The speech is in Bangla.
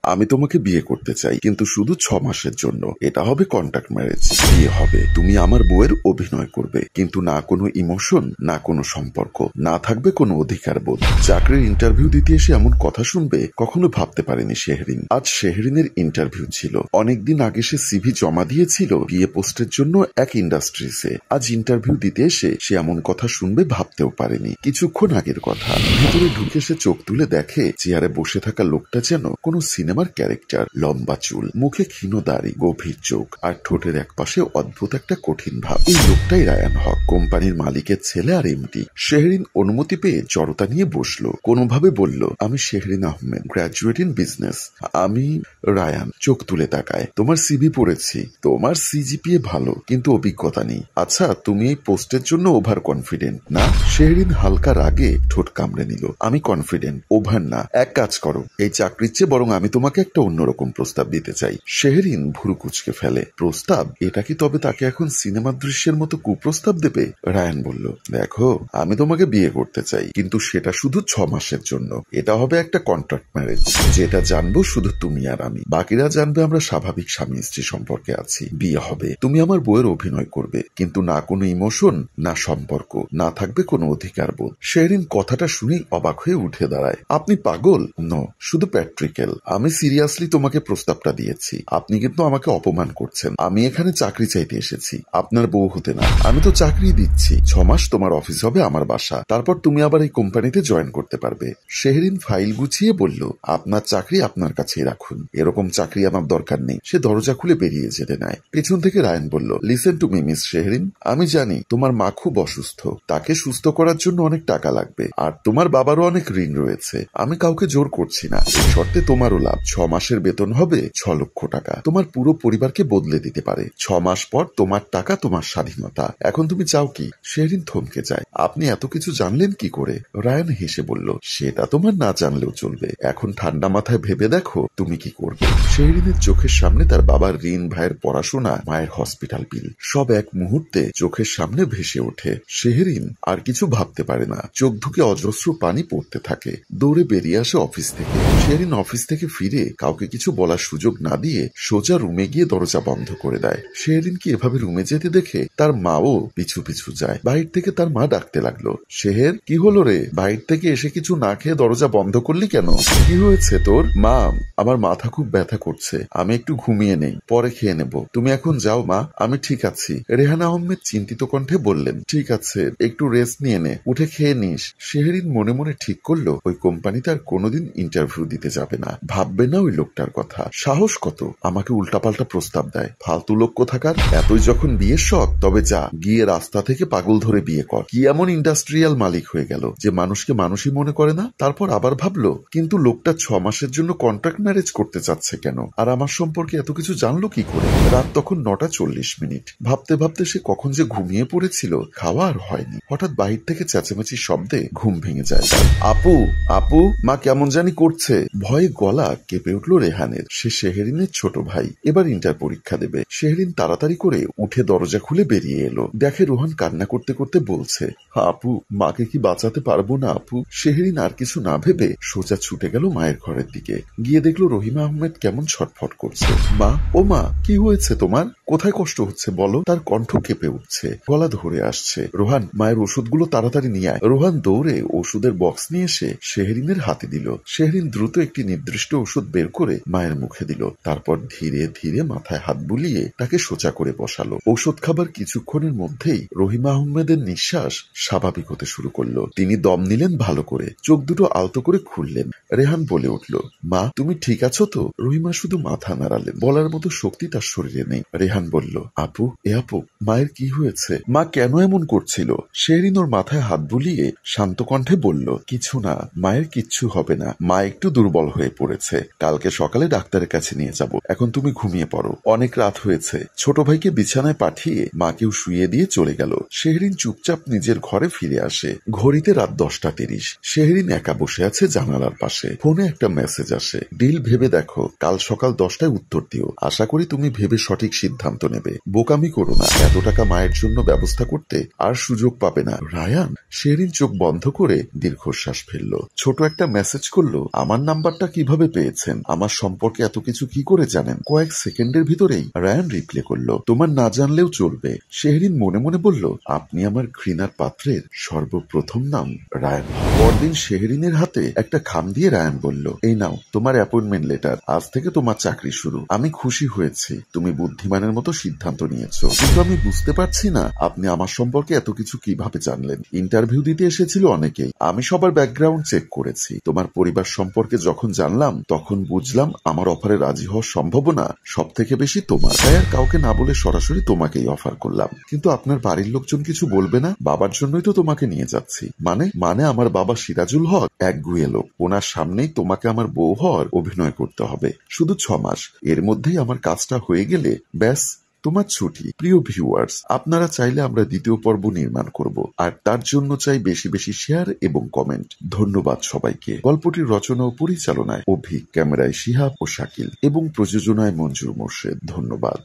আমি তোমাকে বিয়ে করতে চাই, কিন্তু শুধু 6 মাসের জন্য। এটা হবে কন্ট্রাক্ট ম্যারেজ। বিয়ে হবে, তুমি আমার বউয়ের অভিনয় করবে, কিন্তু না কোনো ইমোশন, না কোনো সম্পর্ক, না থাকবে কোনো অধিকার বোধ। চাকরির ইন্টারভিউ দিতে এসে এমন কথা শুনবে কখনো ভাবতে পারেনি শেহরিন। আজ শেহরিনের ইন্টারভিউ ছিল। অনেকদিন আগে সে সিভি জমা দিয়েছিল বিয়ে পোস্টের জন্য এক ইন্ডাস্ট্রিজে। আজ ইন্টারভিউ দিতে এসে সে এমন কথা শুনবে ভাবতেও পারেনি। কিছুক্ষণ আগের কথা। ভিতরে ঢুকে সে চোখ তুলে দেখে চেয়ারে বসে থাকা লোকটা যেন কোনো সিনেমার ক্যারেক্টার। লম্বা চুল, মুখে ক্ষীণ দাড়ি, গভীর চোখ, আর ঠোঁটের একপাশে অদ্ভুত একটা কঠিন ভাব। এই লোকটাই রায়ান হক, কোম্পানির মালিকের ছেলে আর এমডি। শেহরিন অনুমতি পেয়ে জড়তা নিয়ে বসলো। কোনোভাবে বলল, আমি Shehrin Ahmed, graduate in business. আমি রায়ান। চোখ তুলে তাকায়। তোমার সিভি পড়েছি, তোমার সিজিপিএ ভালো, কিন্তু অভিজ্ঞতা নেই। আচ্ছা, তুমি এই পোস্টের জন্য ওভার কনফিডেন্ট না? শেহরিন হালকা রাগে ঠোঁট কামড়ে নিল। আমি কনফিডেন্ট, ওভার না। এক কাজ করো, এই চাকরির চেয়ে বরং আমি তোমাকে একটা অন্যরকম প্রস্তাব দিতে চাই। শেহরিন ভুরু কুচকে ফেলে। প্রস্তাব? এটা কি তবে তাকে এখন সিনেমার দৃশ্যের মতো কুপ্রস্তাব দেবে? রায়ান বলল, দেখো, আমি তোমাকে বিয়ে করতে চাই, কিন্তু সেটা শুধু 6 মাসের জন্য। এটা হবে একটা কন্ট্রাক্ট ম্যারেজ। যেটা জানবো শুধু তুমি আর আমি, বাকিরা জানবে আমরা স্বাভাবিক স্বামী স্ত্রী সম্পর্কে আছি। বিয়ে হবে, তুমি আমার বউয়ের অভিনয় করবে, কিন্তু না কোনো ইমোশন, না সম্পর্ক, না থাকবে কোনো অধিকার বোধ। শেহরিন কথাটা শুনেই অবাক হয়ে উঠে দাঁড়ায়। আপনি পাগল? নো, শুধু প্র্যাকটিক্যাল। আমি সিরিয়াসলি তোমাকে প্রস্তাবটা দিয়েছি। আপনি কিন্তু আমাকে অপমান করছেন। আমি এখানে চাকরি চাইতে এসেছি, আপনার বউ হতে না। আমি তো চাকরি দিচ্ছি। 6 মাস তোমার অফিস হবে আমার বাসা, তারপর তুমি আবার এই কোম্পানিতে জয়েন করতে পারবে। শেহরিন ফাইল গুছিয়ে বলল, আপনার চাকরি আপনার কাছেই রাখুন, এরকম চাকরি আমার দরকার নেই। সে দরজা খুলে বেরিয়ে যেতে নেয়। পেছন থেকে রায়ান বলল, listen to me miss Shehrin, আমি জানি তোমার মা খুব অসুস্থ, তাকে সুস্থ করার জন্য অনেক টাকা লাগবে, আর তোমার বাবারও অনেক ঋণ রয়েছে। আমি কাউকে জোর করছি না, এই শর্তে তোমারও লাভ। 6 মাসের বেতন হবে 6 লক্ষ টাকা, তোমার পুরো পরিবারকে বদলে দিতে পারে। 6 মাস পর তোমার টাকা, তোমার স্বাধীনতা। এখন তুমি চাও কি? শেহরিন থমকে যায়। আপনি এত কিছু জানলেন কি করে? রায়ান হেসে বলল, সেটা তোমার না জানলেও চলবে। এখন ঠান্ডা মাথায় ভেবে দেখো তুমি কি করবে। শেহরিনের চোখের সামনে তার বাবার ঋণ, ভাইয়ের পড়াশোনা, মায়ের হসপিটাল বিল, সব এক মুহূর্তে চোখের সামনে ভেসে ওঠে। শেহরিন আর কিছু ভাবতে পারে না। চোখ ধুকে অজস্র পানি পড়তে থাকে। দৌড়ে বেরিয়ে আসে অফিস থেকে। শেহরিন অফিস থেকে ফিরে কাউকে কিছু বলার সুযোগ না দিয়ে সোজা রুমে গিয়ে দরজা বন্ধ করে দেয়। শেহরিনকে এভাবে রুমে যেতে দেখে তার মাও পিছু পিছু যায়। বাইরে থেকে তার মা ডাকতে লাগলো, শেহের, কি হলো রে? বাইরে থেকে এসে কিছু না খেয়ে দরজা বন্ধ করলি কেন? কি হয়েছে তোর? মা, আমার মাথা খুব ব্যথা করছে, আমি একটু ঘুমিয়ে নেই, পরে খেয়ে নেব। তুমি এখন যাও মা, আমি ঠিক আছি। রেহান আহমেদ চিন্তিত কণ্ঠে বললেন, ঠিক আছে, একটু রেস্ট নিয়ে নে, উঠে খেয়ে নিস। শেহরিন মনে মনে ঠিক করলো ওই কোম্পানিতে আর কোনোদিন ইন্টারভিউ দিতে যাবে না। ভাববে না ওই লোকটার কথা। সাহস কত আমাকে উল্টাপাল্টা প্রস্তাব দেয়, ফালতু লোক কোথাকার। এতই যখন বিয়ের শখ, তবে যা, গিয়ে রাস্তা থেকে পাগল ধরে বিয়ে কর। কি এমন ইন্ডাস্ট্রিয়াল মালিক হয়ে গেল যে মানুষকে মানুষই মনে করে না? তারপর আবার ভাবলো, কিন্তু লোকটা 6 মাসের জন্য কন্ট্রাক্ট ম্যারেজ করতে চাচ্ছে কেন, আর আমার সম্পর্কে এত কিছু জানলো কি করে? রাত তখন 9:40। ভাবতে ভাবতে সে কখন যে ঘুমিয়ে পড়েছিল, খাওয়া আর হয়নি। হঠাৎ বাহির থেকে চেঁচামেচির শব্দে ঘুম ভেঙে যায়। আপু, আপু, মা কেমন জানি করছে। ভয়ে গলা কেঁপে উঠল রেহানের। সে শেহরিনের ছোট ভাই, এবার ইন্টার পরীক্ষা দেবে। শেহরিন তাড়াতাড়ি করে উঠে দরজা খুলে বেরিয়ে এলো। দেখে রোহান কান্না করতে করতে বলছে, আপু, মাকে কি বাঁচাতে পারবো না আপু? শেহরিন আর কিছু না ভেবে সোজা ছুটে গেল মায়ের ঘরের দিকে। গিয়ে দেখলো রহিমা আহমেদ কেমন ছটফট করছে। মা, ও মা, কি হয়েছে তোমার? কোথায় কষ্ট হচ্ছে বলো? তার কণ্ঠ কেঁপে উঠছে, গলা ধরে আসছে। রোহান, মায়ের ওষুধগুলো তাড়াতাড়ি নিয়ে আয়। রোহান দৌড়ে ওষুধের বক্স নিয়ে এসে শেহরিনের হাতে দিল। শেহরিন দ্রুত একটি নির্দিষ্ট ওষুধ বের করে মায়ের মুখে দিল। তারপর ধীরে ধীরে মাথায় হাত বুলিয়ে তাকে সোজা করে বসালো। ঔষধ খাবার কিছুক্ষণের মধ্যেই রহিমা আহমেদের নিঃশ্বাস স্বাভাবিক হতে শুরু করলো। তিনি দম নিলেন ভালো করে, চোখ দুটো আলতো করে খুললেন। রেহান বলে উঠল, মা, তুমি ঠিক আছো তো? রহিমা শুধু মাথা নাড়ালেন, বলার মতো শক্তি তার শরীরে নেই। রেহান বলল, আপু, আপু, মায়ের কি হয়েছে? মা কেন এমন করছিল? শেহরিন ওর মাথায় হাত বুলিয়ে শান্ত কণ্ঠে বলল, কিছু না, মায়ের কিচ্ছু হবে না। মা একটু দুর্বল হয়ে পড়েছে, কালকে সকালে ডাক্তারের কাছে নিয়ে যাব। এখন তুমি ঘুমিয়ে পড়ো, অনেক রাত হয়েছে। ছোট ভাইকে বিছানায় পাঠিয়ে মাকেও শুইয়ে দিয়ে চলে গেল। শেহরিন চুপচাপ নিজের ঘরে ফিরে আসে। ঘড়িতে রাত 10:30। শেহরিন একা বসে আছে জানালার পাশে। ফোনে একটা মেসেজ আসে, ডিল ভেবে দেখো, কাল সকাল 10টায় উত্তর দিও। আশা করি তুমি ভেবে সঠিক সিদ্ধান্ত সিদ্ধান্ত নেবে। বোকামি করো না, এত টাকা মায়ের জন্য ব্যবস্থা করতে আর সুযোগ পাবে না। রায়ান। শেরিন চোখ বন্ধ করে দীর্ঘশ্বাস ফেলল। ছোট একটা মেসেজ করলো, আমার নাম্বারটা কিভাবে পেয়েছেন, আমার সম্পর্কে এত কিছু কি করে জানেন? কয়েক সেকেন্ডের ভিতরেই রায়ান রিপ্লে করলো, তোমার না জানলেও চলবে। শেরিন মনে মনে বলল, আপনি আমার ঘৃণার পাত্রের সর্বপ্রথম নাম রায়ান। পরদিন শেহরিনের হাতে একটা খাম দিয়ে রায়ান বলল, এই নাও তোমার অ্যাপয়েন্টমেন্ট লেটার, আজ থেকে তোমার চাকরি শুরু। আমি খুশি হয়েছি, তুমি বুদ্ধিমানের মতো সিদ্ধান্ত নিয়েছো, কিন্তু আমি বুঝতে পারছি না আপনি আমার সম্পর্কে এত কিছু কিভাবে জানলেন। ইন্টারভিউ দিতে এসেছিল অনেকেই, আমি সবার ব্যাকগ্রাউন্ড চেক করেছি। তোমার পরিবার সম্পর্কে যখন জানলাম তখন বুঝলাম আমার অফারে রাজি হওয়ার সম্ভাবনা সব থেকে বেশি তোমার। তাই আর কাউকে না বলে সরাসরি তোমাকেই অফার করলাম। কিন্তু আপনার বাড়ির লোকজন কিছু বলবে না? বাবার জন্যই তো তোমাকে নিয়ে যাচ্ছি। মানে আমার বাবা সিরাজুল হক একগুঁয়ে লোক, ওনার সামনেই তোমাকে আমার বউ হওয়ার অভিনয় করতে হবে। শুধু 6 মাস, এর মধ্যেই আমার কাজটা হয়ে গেলে ব্যাস তোমার ছুটি। প্রিয় ভিউয়ার্স, আপনারা চাইলে আমরা দ্বিতীয় পর্ব নির্মাণ করব, আর তার জন্য চাই বেশি বেশি শেয়ার এবং কমেন্ট। ধন্যবাদ সবাইকে। গল্পটির রচনা ও পরিচালনায় অভি, ক্যামেরায় শিহাব ও শাকিল এবং প্রযোজনায় মঞ্জুর মোর্শেদ। ধন্যবাদ।